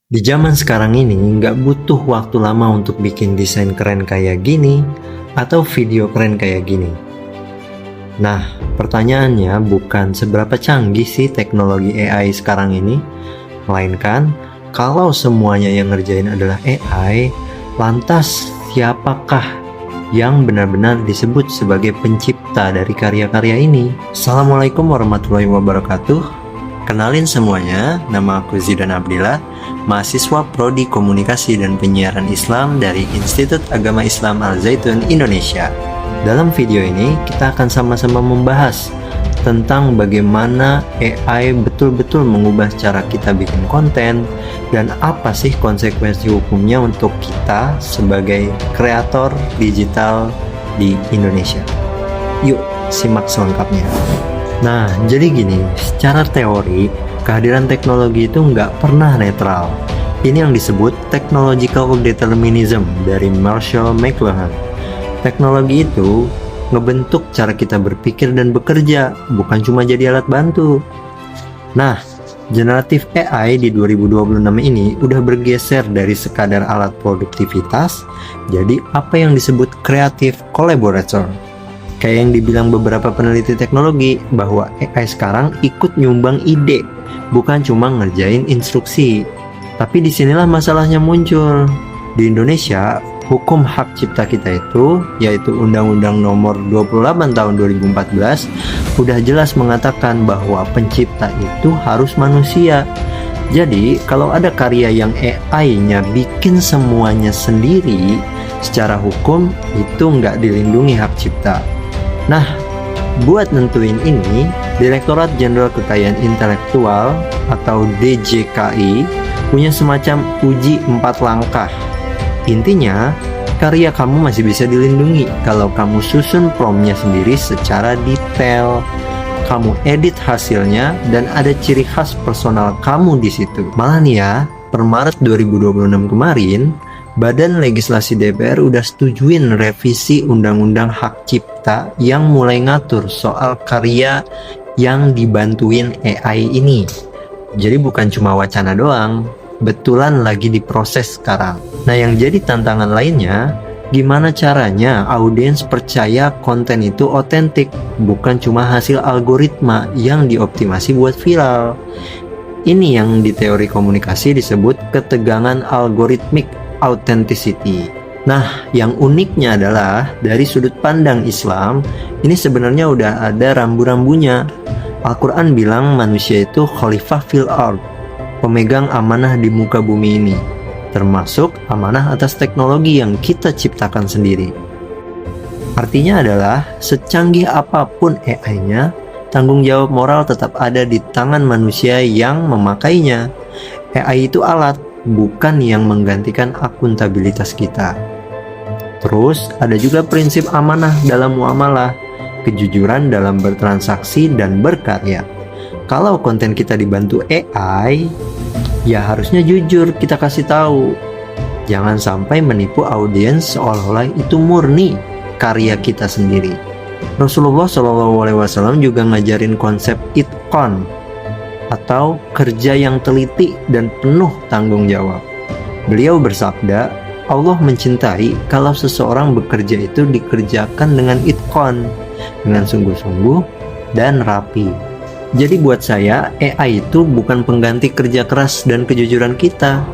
Di zaman sekarang ini nggak butuh waktu lama untuk bikin desain keren kayak gini atau video keren kayak gini. Nah, pertanyaannya bukan seberapa canggih sih teknologi AI sekarang ini, melainkan kalau semuanya yang ngerjain adalah AI, lantas siapakah yang benar-benar disebut sebagai pencipta dari karya-karya ini? Assalamualaikum warahmatullahi wabarakatuh. Kenalin semuanya, nama aku Zidan Abdillah, mahasiswa Prodi Komunikasi dan Penyiaran Islam dari Institut Agama Islam Al-Zaitun Indonesia. Dalam video ini, kita akan sama-sama membahas tentang bagaimana AI betul-betul mengubah cara kita bikin konten dan apa sih konsekuensi hukumnya untuk kita sebagai kreator digital di Indonesia. Yuk, simak selengkapnya. Nah, jadi gini, secara teori, kehadiran teknologi itu nggak pernah netral. Ini yang disebut technological determinism dari Marshall McLuhan. Teknologi itu ngebentuk cara kita berpikir dan bekerja, bukan cuma jadi alat bantu. Nah, generatif AI di 2026 ini udah bergeser dari sekadar alat produktivitas, jadi apa yang disebut creative collaborator. Kayak yang dibilang beberapa peneliti teknologi, bahwa AI sekarang ikut nyumbang ide, bukan cuma ngerjain instruksi. Tapi disinilah masalahnya muncul. Di Indonesia, hukum hak cipta kita itu, yaitu Undang-Undang Nomor 28 Tahun 2014, udah jelas mengatakan bahwa pencipta itu harus manusia. Jadi, kalau ada karya yang AI-nya bikin semuanya sendiri, secara hukum itu nggak dilindungi hak cipta. Nah, buat nentuin ini, Direktorat Jenderal Kekayaan Intelektual atau DJKI punya semacam uji 4 langkah. Intinya, karya kamu masih bisa dilindungi kalau kamu susun promptnya sendiri secara detail. Kamu edit hasilnya dan ada ciri khas personal kamu di situ. Malah nih ya, per Maret 2026 kemarin, Badan Legislasi DPR udah setujuin revisi Undang-Undang Hak Cipta yang mulai ngatur soal karya yang dibantuin AI ini. Jadi bukan cuma wacana doang, betulan lagi diproses sekarang. Nah, yang jadi tantangan lainnya, gimana caranya audiens percaya konten itu otentik, bukan cuma hasil algoritma yang dioptimasi buat viral. Ini yang di teori komunikasi disebut ketegangan algoritmik authenticity. Nah, yang uniknya adalah dari sudut pandang Islam, ini sebenarnya udah ada rambu-rambunya. Al-Quran bilang manusia itu khalifah fil ard, pemegang amanah di muka bumi ini, termasuk amanah atas teknologi yang kita ciptakan sendiri. Artinya adalah, secanggih apapun AI-nya, tanggung jawab moral tetap ada di tangan manusia yang memakainya. AI itu alat, bukan yang menggantikan akuntabilitas kita. Terus ada juga prinsip amanah dalam muamalah, kejujuran dalam bertransaksi dan berkarya. Kalau konten kita dibantu AI, ya harusnya jujur kita kasih tahu. Jangan sampai menipu audiens seolah-olah itu murni karya kita sendiri. Rasulullah SAW juga ngajarin konsep itqan, atau kerja yang teliti dan penuh tanggung jawab. Beliau bersabda, Allah mencintai kalau seseorang bekerja itu dikerjakan dengan itqan, dengan sungguh-sungguh dan rapi. Jadi buat saya, AI itu bukan pengganti kerja keras dan kejujuran kita,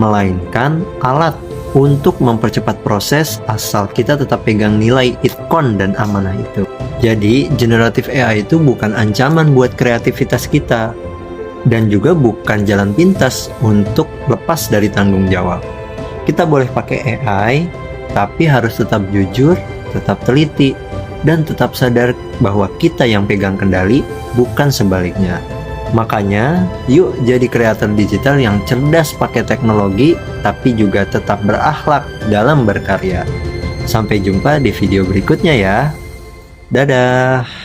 melainkan alat untuk mempercepat proses asal kita tetap pegang nilai itqan dan amanah itu. Jadi, generatif AI itu bukan ancaman buat kreativitas kita, dan juga bukan jalan pintas untuk lepas dari tanggung jawab. Kita boleh pakai AI, tapi harus tetap jujur, tetap teliti, dan tetap sadar bahwa kita yang pegang kendali, bukan sebaliknya. Makanya, yuk jadi kreator digital yang cerdas pakai teknologi, tapi juga tetap berakhlak dalam berkarya. Sampai jumpa di video berikutnya ya. Dadah.